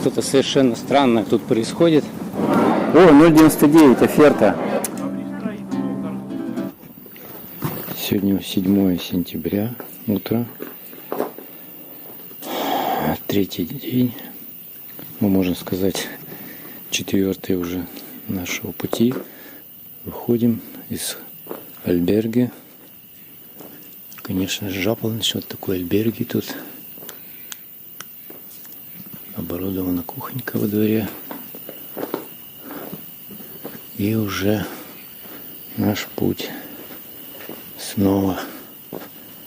Что-то совершенно странное тут происходит. О, 0,99 оферта. Сегодня 7 сентября, утро. Третий день, мы можем сказать, 4-й уже нашего пути. Выходим из альберги. Конечно, Жаполнш, вот такой альберги тут. Оборудована кухонька во дворе. И уже наш путь снова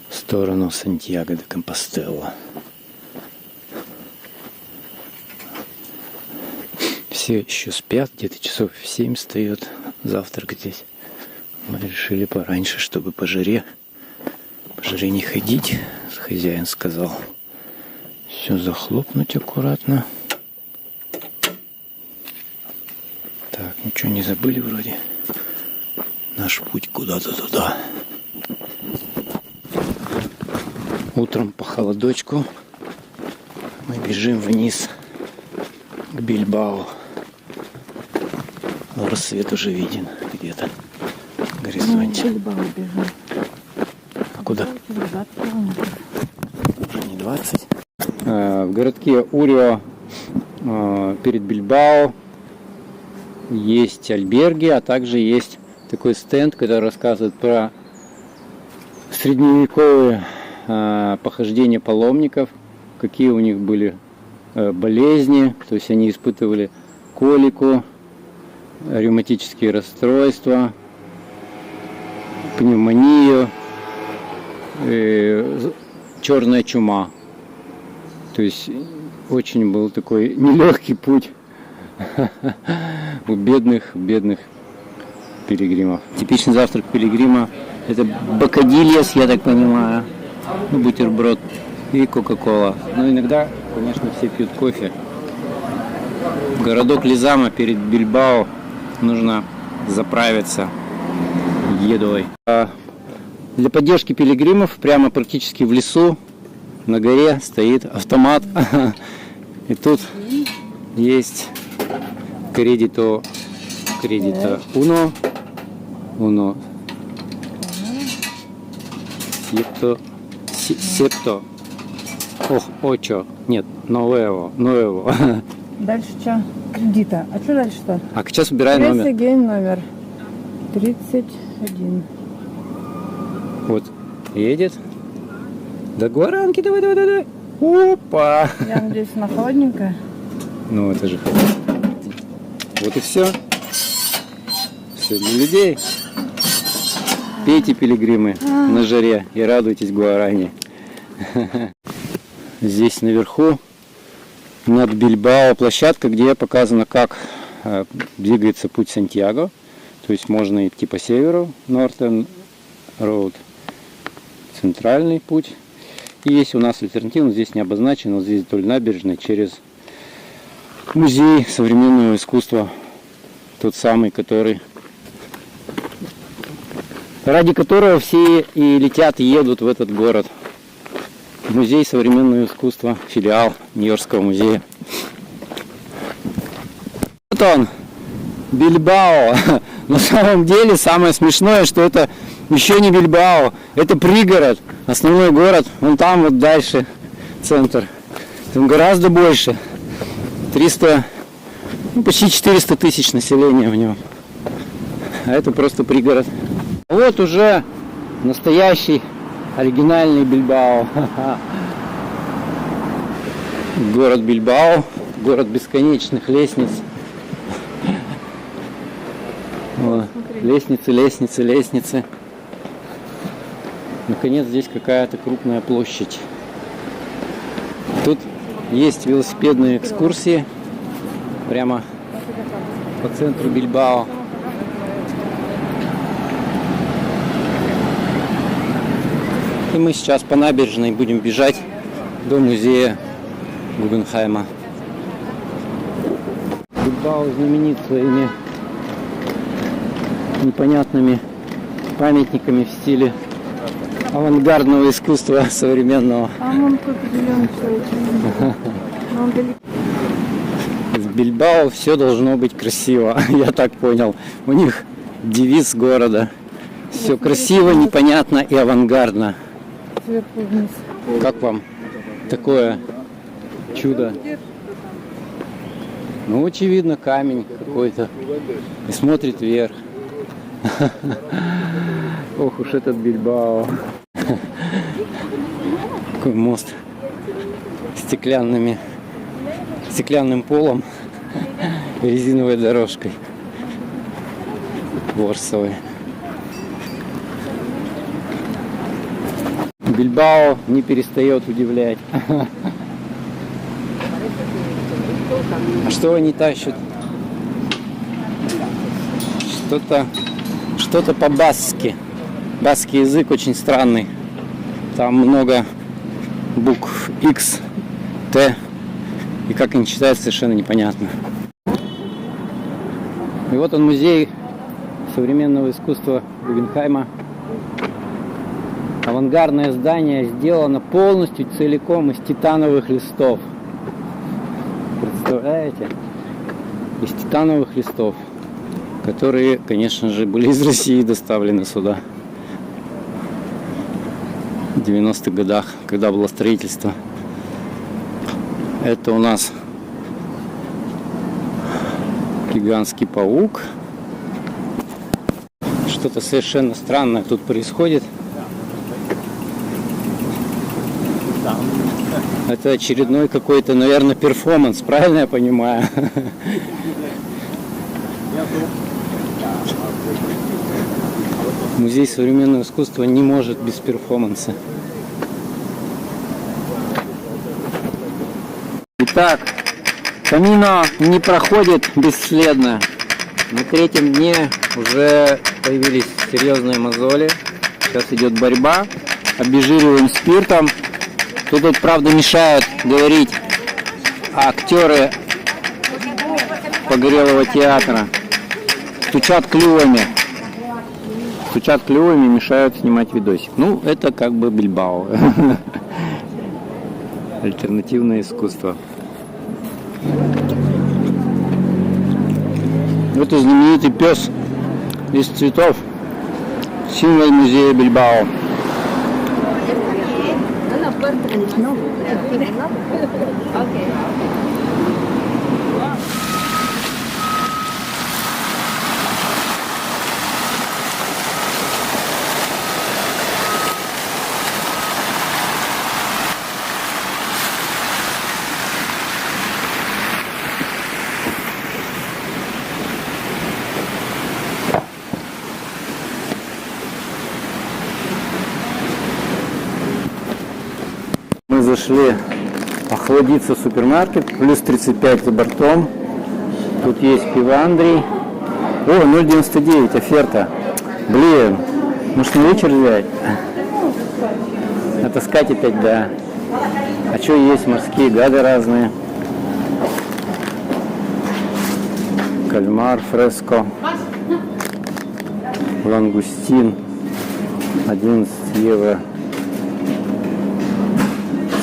в сторону Сантьяго де Компостела. Все еще спят, где-то часов в 7 встает завтрак здесь. Мы решили пораньше, чтобы по жаре не ходить, хозяин сказал. Все захлопнуть аккуратно. Так, ничего не забыли вроде. Наш путь куда-то туда. Утром по холодочку мы бежим вниз к Бильбао. Рассвет уже виден где-то в горизонте. Бильбао бежим. А куда? 20 километров. Уже не 20. В городке Урио перед Бильбао есть альберги, а также есть такой стенд, который рассказывает про средневековые похождения паломников, какие у них были болезни, то есть они испытывали колику, ревматические расстройства, пневмонию, черная чума. То есть очень был такой нелегкий путь у бедных пилигримов. Типичный завтрак пилигрима — это бокадильос, я так понимаю, бутерброд и кока-кола. Но иногда, конечно, все пьют кофе. В городок Лизама перед Бильбао нужно заправиться едой. Для поддержки пилигримов прямо практически в лесу на горе стоит автомат. И тут есть кредито uno, septo, ocho, нет, nuevo. Дальше что? Кредита. А что дальше-то? А сейчас убираем номер. Again, номер 31. Вот, едет. До Гуаранки, давай. Опа! Я надеюсь, она холодненькая. Ну, это же холодно. Вот и все. Все для людей. Пейте, пилигримы, на жаре и радуйтесь Гуарани. Здесь наверху над Бильбао площадка, где показано, как двигается путь Сантьяго. То есть можно идти по северу, Northern Road, центральный путь. И есть у нас альтернатива, здесь не обозначено, вот здесь вдоль набережной, через музей современного искусства. Тот самый, ради которого все и летят, и едут в этот город. Музей современного искусства, филиал Нью-Йоркского музея. Вот он, Бильбао. На самом деле, самое смешное, что это еще не Бильбао, это пригород. Основной город, вон там вот дальше, центр. Там гораздо больше. 300, почти 400 тысяч населения в нем. А это просто пригород. Вот уже настоящий оригинальный Бильбао. Город Бильбао, город бесконечных лестниц. Вот. Лестницы. Наконец здесь какая-то крупная площадь. Тут есть велосипедные экскурсии прямо по центру Бильбао. И мы сейчас по набережной будем бежать до музея Гугенхайма. Бильбао знаменит своими непонятными памятниками в стиле авангардного искусства современного. А он какой-то зеленый человек. Бильбао все должно быть красиво, я так понял. У них девиз города. Все красиво, непонятно и авангардно. Сверху вниз. Как вам такое чудо? Ну, очевидно, камень какой-то. И смотрит вверх. Ох уж этот Бильбао. Такой мост с стеклянным полом и резиновой дорожкой ворсовой. Бильбао не перестает удивлять. А что они тащат? Что-то по-басски. Баскский язык очень странный. Там много букв X, T. И как они читают, совершенно непонятно. И вот он, музей современного искусства Гугенхайма. Авангардное здание сделано полностью целиком из титановых листов. Представляете? Из титановых листов, которые, конечно же, были из России доставлены сюда в 90-х годах, когда было строительство. Это у нас гигантский паук. Что-то совершенно странное тут происходит. Это очередной какой-то, наверное, перформанс, правильно я понимаю? Музей современного искусства не может без перформанса. Итак, Камино не проходит бесследно. На 3-м дне уже появились серьезные мозоли. Сейчас идет борьба. Обезжириваем спиртом. Тут, правда, мешают говорить актеры Погорелого театра. Стучат клювами, мешают снимать видосик. Ну, это как бы Бильбао. Альтернативное искусство. Это знаменитый пес из цветов. Символ музея Бильбао. Мы зашли охладиться в супермаркет, плюс 35 за бортом. Тут есть пиво Андрей. О, 0,99 оферта. Блин, может на вечер взять? Натаскать опять, да. А что есть? Морские гады разные. Кальмар, фреско. Лангустин. 11 евро.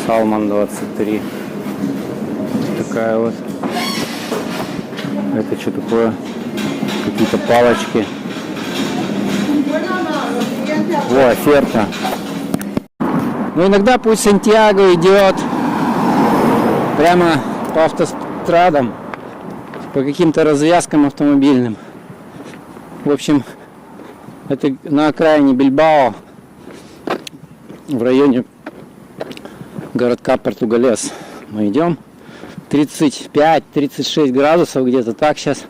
Салмон 23. Такая вот. Это что такое? Какие-то палочки. О, оферта. Но иногда пусть Сантьяго идет прямо по автострадам, по каким-то развязкам автомобильным. В общем, это на окраине Бильбао, в районе городка Португалес. Мы идем. 35-36 градусов, где-то так сейчас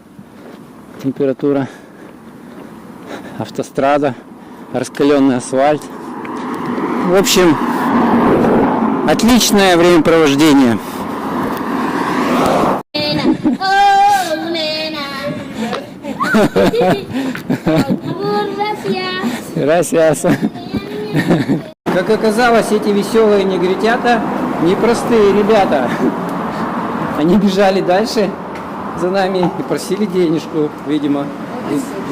температура. Автострада, раскаленный асфальт. В общем, отличное времяпровождение. Gracias. Как оказалось, эти веселые негритята непростые ребята. Они бежали дальше за нами и просили денежку, видимо,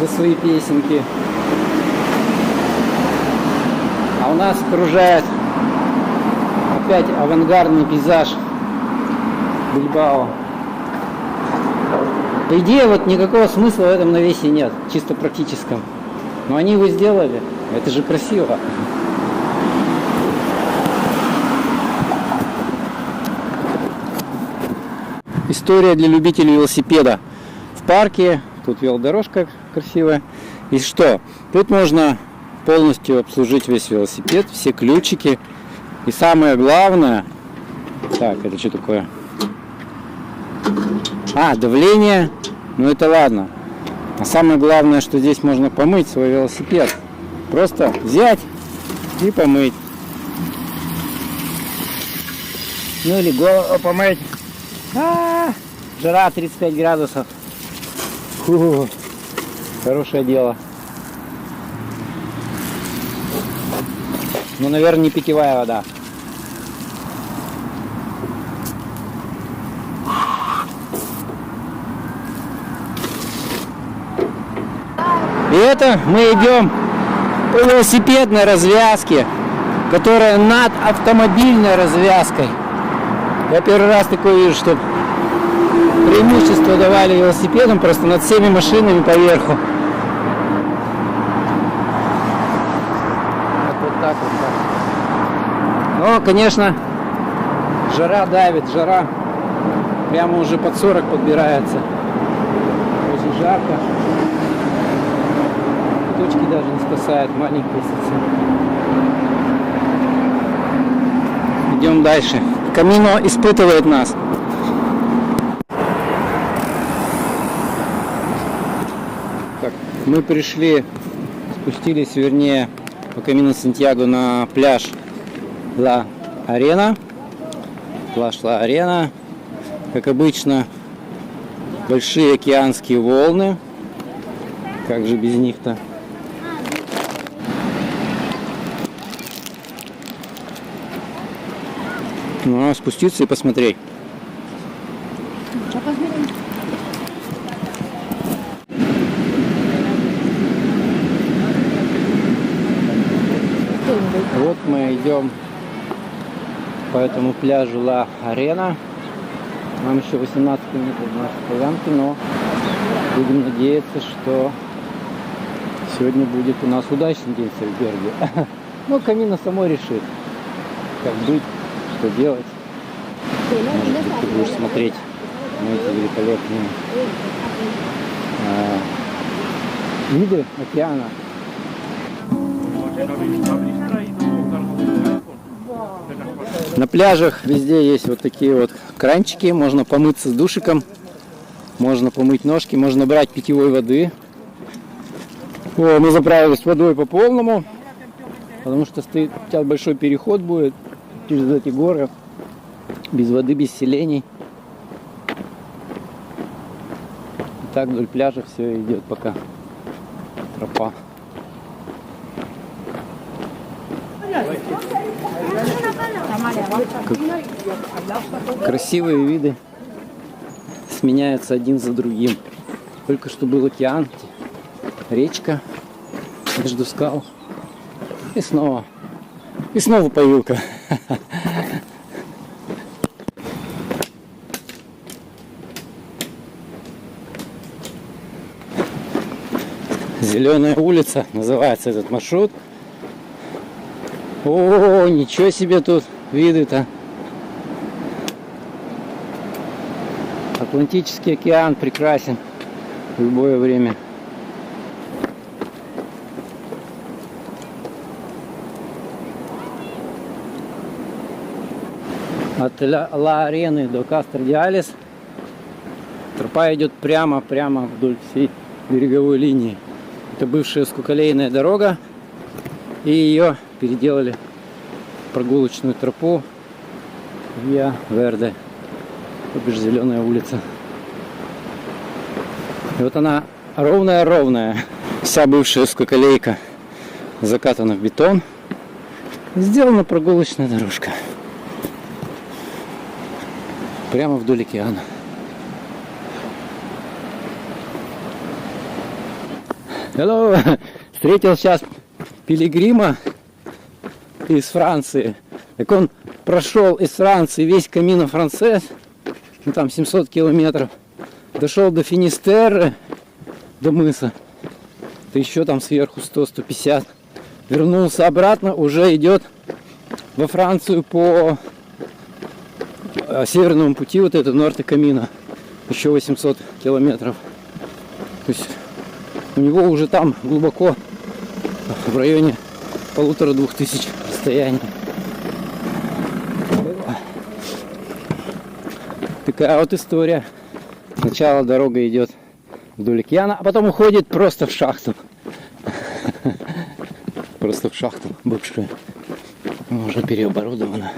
за свои песенки. А у нас окружает опять авангардный пейзаж Бильбао. По идее, вот никакого смысла в этом навесе нет, чисто практическом. Но они его сделали. Это же красиво. История для любителей велосипеда. В парке, тут велодорожка красивая. И что? Тут можно полностью обслужить весь велосипед, все ключики. И самое главное... Так, это что такое? Давление. Ну это ладно. А самое главное, что здесь можно помыть свой велосипед. Просто взять и помыть. Ну или голову помыть. Жара 35 градусов. Фу, хорошее дело. Ну, наверное, не питьевая вода. И это мы идем по велосипедной развязке, которая над автомобильной развязкой. Я первый раз такое вижу, что преимущество давали велосипедам просто над всеми машинами поверху. Вот так вот. Но, конечно, жара давит, жара прямо уже под 40 подбирается. Очень жарко. Точки даже не спасают, маленькие совсем. Идем дальше. Камино испытывает нас. Так, мы пришли, спустились, вернее, по Камино Сантьяго на пляж Ла Арена. Пляж Ла Арена. Как обычно, большие океанские волны. Как же без них-то? Ну, спуститься и посмотреть. Вот мы идем по этому пляжу Ла Арена. Нам еще 18 минут до нашей стоянки, но будем надеяться, что сегодня будет у нас удачный день в Сальберге. Ну, Камино само решит, как быть, что делать. Может быть, ты будешь смотреть на эти великолепные виды океана. На пляжах везде есть вот такие вот кранчики. Можно помыться с душиком, можно помыть ножки, можно брать питьевой воды. О, мы заправились водой по полному, потому что стоит, сейчас большой переход будет через эти горы, без воды, без селений. И так вдоль пляжа все идет пока тропа. Как красивые виды сменяются один за другим. Только что был океан, речка между скал. И снова поилка. Зеленая улица называется этот маршрут. О, ничего себе тут виды-то. Атлантический океан прекрасен в любое время. От Ла Арены до Кастр-де-Алес тропа идет прямо вдоль всей береговой линии. Это бывшая узкоколейная дорога, и ее переделали в прогулочную тропу Виа Верде, то бишь зеленая улица. И вот она ровная, вся бывшая узкоколейка закатана в бетон, сделана прогулочная дорожка прямо вдоль океана. Hello! Встретил сейчас пилигрима из Франции. Так он прошел из Франции весь Камино Францез, ну там 700 километров, Дошел до Финистерры, до мыса. Да еще там сверху 100-150. Вернулся обратно, уже идет во Францию по северному пути, вот это Норте Камино. Еще 800 километров. То есть у него уже там глубоко, в районе 1500-2000 расстояния. Такая вот история. Сначала дорога идет вдоль океана, а потом уходит просто в шахту. Просто в шахту бывшую. Уже переоборудована.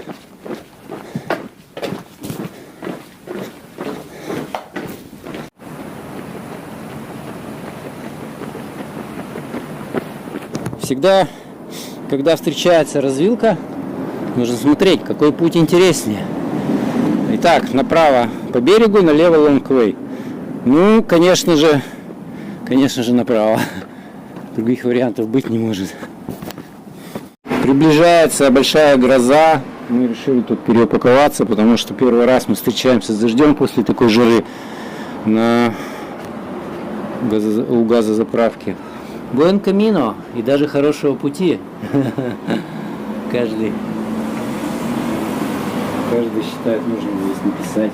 Всегда, когда встречается развилка, нужно смотреть, какой путь интереснее. Итак, направо по берегу, налево лонгвей. Ну, конечно же направо. Других вариантов быть не может. Приближается большая гроза. Мы решили тут переупаковаться, потому что первый раз мы встречаемся с дождем после такой жары у газозаправки. Буэн камино и даже хорошего пути. Каждый считает нужным здесь написать.